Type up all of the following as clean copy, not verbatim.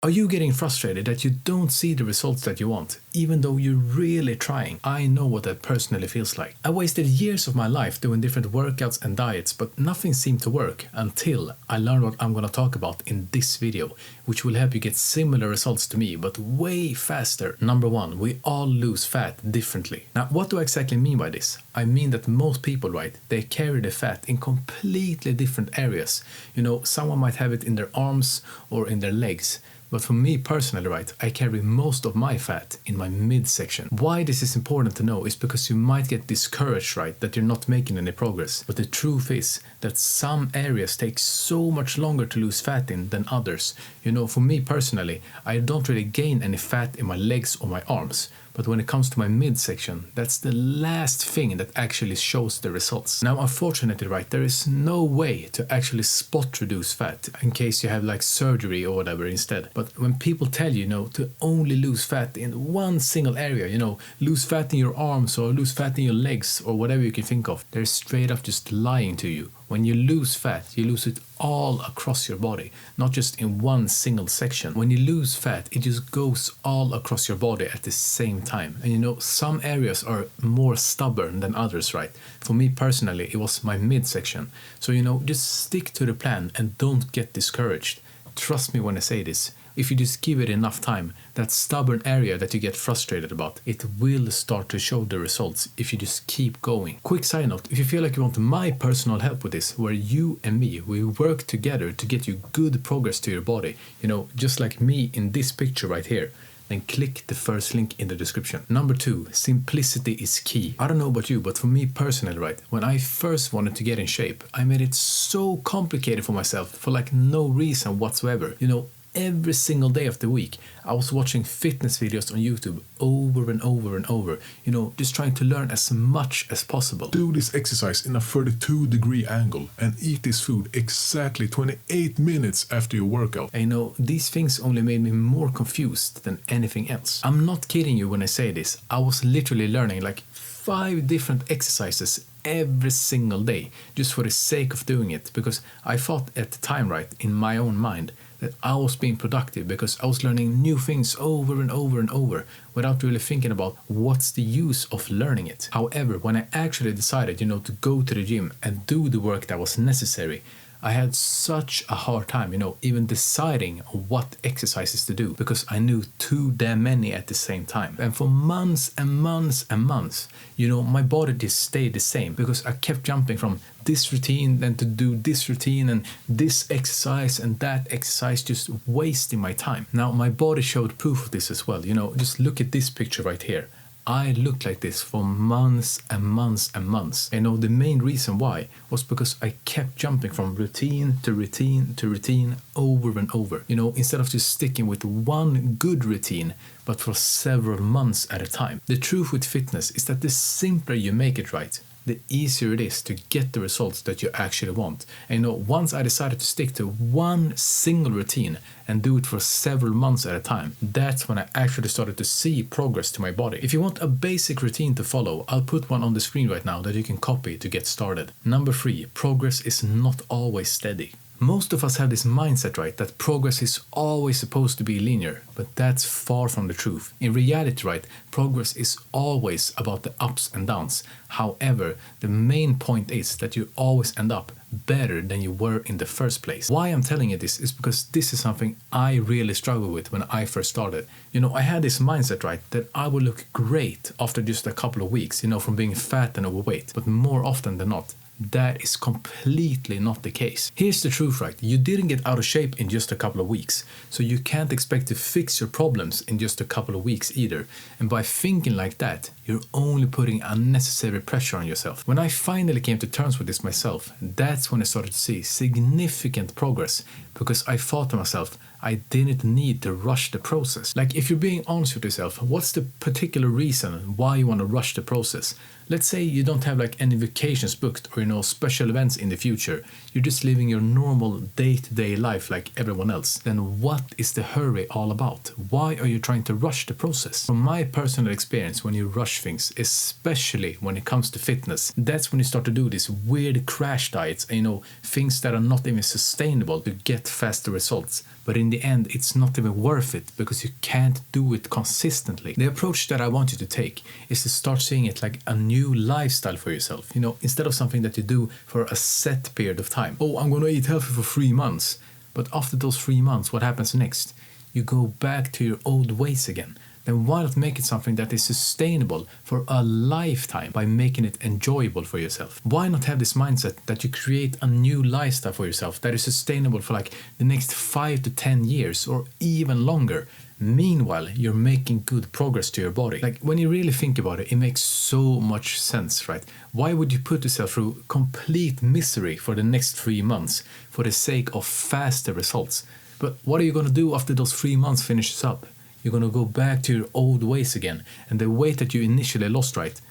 Are you getting frustrated that you don't see the results that you want, even though you're really trying? I know what that personally feels like. I wasted years of my life doing different workouts and diets, but nothing seemed to work until I learned what I'm going to talk about in this video, which will help you get similar results to me, but way faster. Number one, we all lose fat differently. Now, what do I exactly mean by this? I mean that most people, right, they carry the fat in completely different areas. You know, someone might have it in their arms or in their legs. But for me personally, right, I carry most of my fat in my midsection. Why this is important to know is because you might get discouraged, right, that you're not making any progress. But the truth is that some areas take so much longer to lose fat in than others. You know, for me personally, I don't really gain any fat in my legs or my arms. But when it comes to my midsection, that's the last thing that actually shows the results. Now, unfortunately, right, there is no way to actually spot reduce fat in case you have like surgery or whatever instead. But when people tell you, you know, to only lose fat in one single area, you know, lose fat in your arms or lose fat in your legs or whatever you can think of, they're straight up just lying to you. When you lose fat, you lose it all across your body, not just in one single section. When you lose fat, it just goes all across your body at the same time. And you know, some areas are more stubborn than others, right? For me personally, it was my midsection. So, you know, just stick to the plan and don't get discouraged. Trust me when I say this. If you just give it enough time, that stubborn area that you get frustrated about, it will start to show the results if you just keep going. Quick side note, if you feel like you want my personal help with this, where you and me, we work together to get you good progress to your body, you know, just like me in this picture right here, then click the first link in the description. Number two, simplicity is key. I don't know about you, but for me personally, right, when I first wanted to get in shape, I made it so complicated for myself for like no reason whatsoever. You know, every single day of the week, I was watching fitness videos on YouTube over and over and over, you know, just trying to learn as much as possible. Do this exercise in a 32-degree angle and eat this food exactly 28 minutes after your workout. And you know, these things only made me more confused than anything else. I'm not kidding you when I say this. I was literally learning like 5 different exercises every single day just for the sake of doing it, because I thought at the time, right, in my own mind, that I was being productive because I was learning new things over and over and over without really thinking about what's the use of learning it. However, when I actually decided, you know, to go to the gym and do the work that was necessary, I had such a hard time, you know, even deciding what exercises to do because I knew too damn many at the same time. And for months and months and months, you know, my body just stayed the same because I kept jumping from this routine then to do this routine and this exercise and that exercise, just wasting my time. Now, my body showed proof of this as well. You know, just look at this picture right here. I looked like this for months and months and months. And you know, the main reason why was because I kept jumping from routine to routine to routine over and over. You know, instead of just sticking with one good routine, but for several months at a time. The truth with fitness is that the simpler you make it right, the easier it is to get the results that you actually want. And you know, once I decided to stick to one single routine and do it for several months at a time, that's when I actually started to see progress to my body. If you want a basic routine to follow, I'll put one on the screen right now that you can copy to get started. Number 3, progress is not always steady. Most of us have this mindset, right, that progress is always supposed to be linear, but that's far from the truth. In reality, right, progress is always about the ups and downs. However, the main point is that you always end up better than you were in the first place. Why I'm telling you this is because this is something I really struggled with when I first started. You know, I had this mindset, right, that I would look great after just a couple of weeks, you know, from being fat and overweight, but more often than not, that is completely not the case. Here's the truth, right? You didn't get out of shape in just a couple of weeks, so you can't expect to fix your problems in just a couple of weeks either. And by thinking like that, you're only putting unnecessary pressure on yourself. When I finally came to terms with this myself, that's when I started to see significant progress, because I thought to myself, I didn't need to rush the process. Like, if you're being honest with yourself, what's the particular reason why you want to rush the process? Let's say you don't have like any vacations booked or, you know, special events in the future. You're just living your normal day-to-day life like everyone else. Then what is the hurry all about? Why are you trying to rush the process? From my personal experience, when you rush things, especially when it comes to fitness, that's when you start to do these weird crash diets and, you know, things that are not even sustainable to get faster results. but in the end it's not even worth it because you can't do it consistently. The approach that I want you to take is to start seeing it like a new lifestyle for yourself. Instead of something that you do for a set period of time. Oh, I'm going to eat healthy for 3 months. But after those 3 months, what happens next? You go back to your old ways again. Then why not make it something that is sustainable for a lifetime by making it enjoyable for yourself? Why not have this mindset that you create a new lifestyle for yourself that is sustainable for like the next 5 to 10 years or even longer? Meanwhile, you're making good progress to your body. Like when you really think about it, it makes so much sense, right? Why would you put yourself through complete misery for the next 3 months for the sake of faster results? But what are you going to do after those 3 months finishes up? You're going to go back to your old ways again, and the weight that you initially lost, right?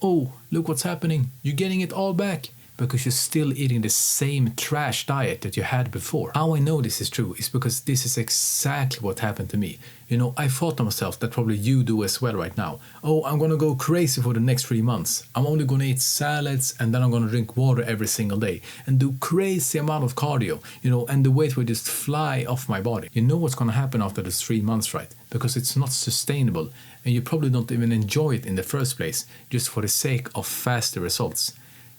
Oh, look what's happening. You're getting it all back because you're still eating the same trash diet that you had before. How I know this is true is because this is exactly what happened to me. I thought to myself that probably you do as well right now. Oh, I'm going to go crazy for the next 3 months. I'm only going to eat salads and then I'm going to drink water every single day and do crazy amount of cardio, and the weight will just fly off my body. You know what's going to happen after those 3 months, right? Because it's not sustainable and you probably don't even enjoy it in the first place just for the sake of faster results.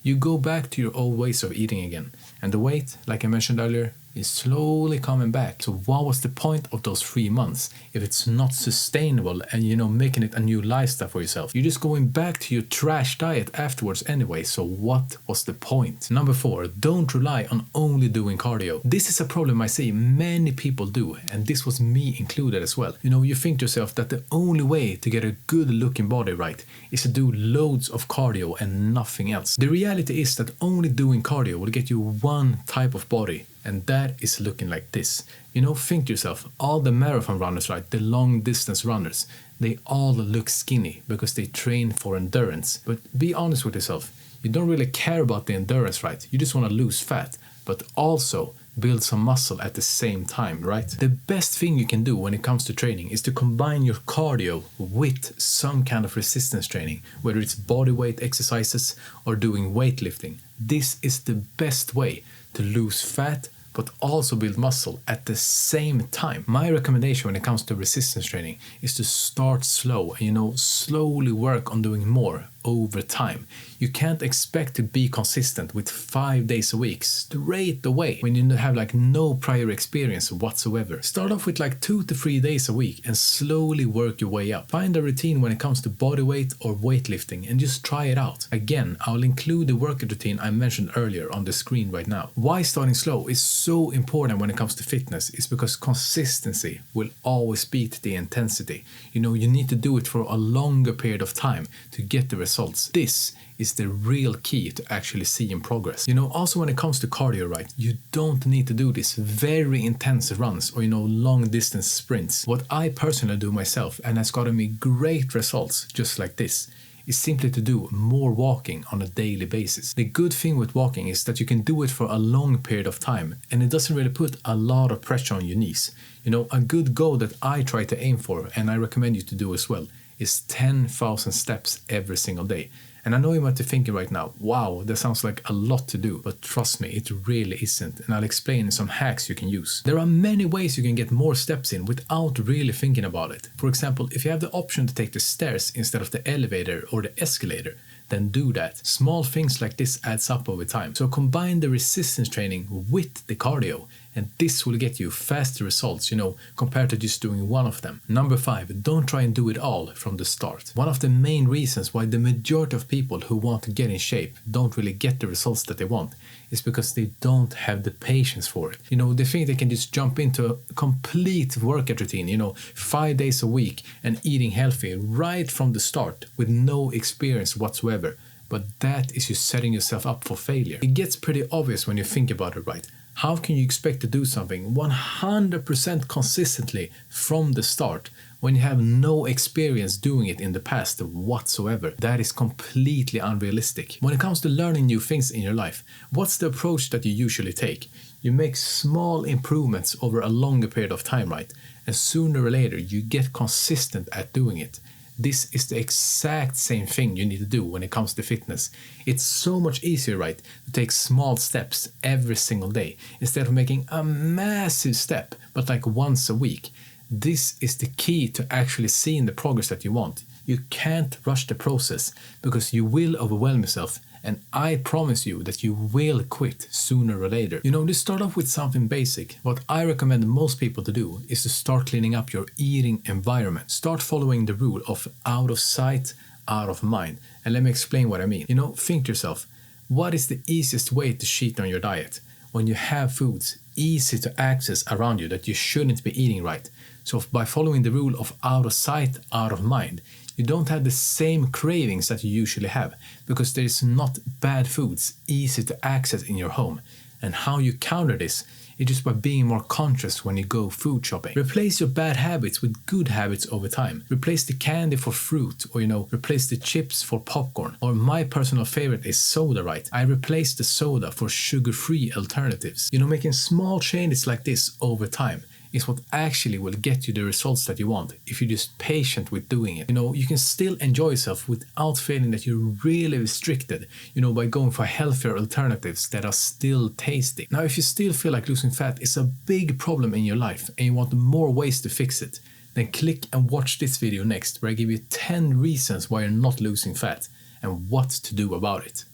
You go back to your old ways of eating again, and the weight, like I mentioned earlier, is slowly coming back. So what was the point of those 3 months if it's not sustainable and making it a new lifestyle for yourself? You're just going back to your trash diet afterwards anyway, so what was the point? Number 4, don't rely on only doing cardio. This is a problem I see many people do, and this was me included as well. You think to yourself that the only way to get a good looking body right is to do loads of cardio and nothing else. The reality is that only doing cardio will get you one type of body, and that is looking like this. Think to yourself, all the marathon runners, right, the long distance runners, they all look skinny because they train for endurance. But be honest with yourself, you don't really care about the endurance, right? You just want to lose fat, but also build some muscle at the same time, right? The best thing you can do when it comes to training is to combine your cardio with some kind of resistance training, whether it's body weight exercises or doing weightlifting. This is the best way to lose fat but also build muscle at the same time. My recommendation when it comes to resistance training is to start slow and slowly work on doing more over time. You can't expect to be consistent with 5 days a week straight away when you have like no prior experience whatsoever. Start off with like 2 to 3 days a week and slowly work your way up. Find a routine when it comes to body weight or weightlifting and just try it out. Again, I'll include the workout routine I mentioned earlier on the screen right now. Why starting slow is so important when it comes to fitness is because consistency will always beat the intensity. You need to do it for a longer period of time to get the results. This is the real key to actually seeing progress. Also when it comes to cardio, right, you don't need to do this very intense runs or long distance sprints. What I personally do myself, and has gotten me great results just like this, is simply to do more walking on a daily basis. The good thing with walking is that you can do it for a long period of time and it doesn't really put a lot of pressure on your knees. A good goal that I try to aim for, and I recommend you to do as well, is 10,000 steps every single day. And I know you might be thinking right now, wow, that sounds like a lot to do, but trust me, it really isn't, and I'll explain some hacks you can use. There are many ways you can get more steps in without really thinking about it. For example, if you have the option to take the stairs instead of the elevator or the escalator, then do that. Small things like this adds up over time. So combine the resistance training with the cardio, and this will get you faster results, compared to just doing one of them. Number 5, don't try and do it all from the start. One of the main reasons why the majority of people who want to get in shape don't really get the results that they want is because they don't have the patience for it. They think they can just jump into a complete workout routine, 5 days a week and eating healthy right from the start with no experience whatsoever. But that is just setting yourself up for failure. It gets pretty obvious when you think about it, right? How can you expect to do something 100% consistently from the start when you have no experience doing it in the past whatsoever? That is completely unrealistic. When it comes to learning new things in your life, what's the approach that you usually take? You make small improvements over a longer period of time, right? And sooner or later you get consistent at doing it. This is the exact same thing you need to do when it comes to fitness. It's so much easier, right, to take small steps every single day instead of making a massive step, but like once a week. This is the key to actually seeing the progress that you want. You can't rush the process because you will overwhelm yourself, and I promise you that you will quit sooner or later. To start off with something basic, what I recommend most people to do is to start cleaning up your eating environment. Start following the rule of out of sight, out of mind. And let me explain what I mean. Think to yourself, what is the easiest way to cheat on your diet? When you have foods easy to access around you that you shouldn't be eating, right? So by following the rule of out of sight, out of mind, you don't have the same cravings that you usually have because there is not bad foods easy to access in your home. And how you counter this is just by being more conscious when you go food shopping. Replace your bad habits with good habits over time. Replace the candy for fruit, or replace the chips for popcorn. Or my personal favorite is soda, right? I replace the soda for sugar-free alternatives. Making small changes like this over time is what actually will get you the results that you want if you're just patient with doing it. You can still enjoy yourself without feeling that you're really restricted, by going for healthier alternatives that are still tasty. Now, if you still feel like losing fat is a big problem in your life and you want more ways to fix it, then click and watch this video next where I give you 10 reasons why you're not losing fat and what to do about it.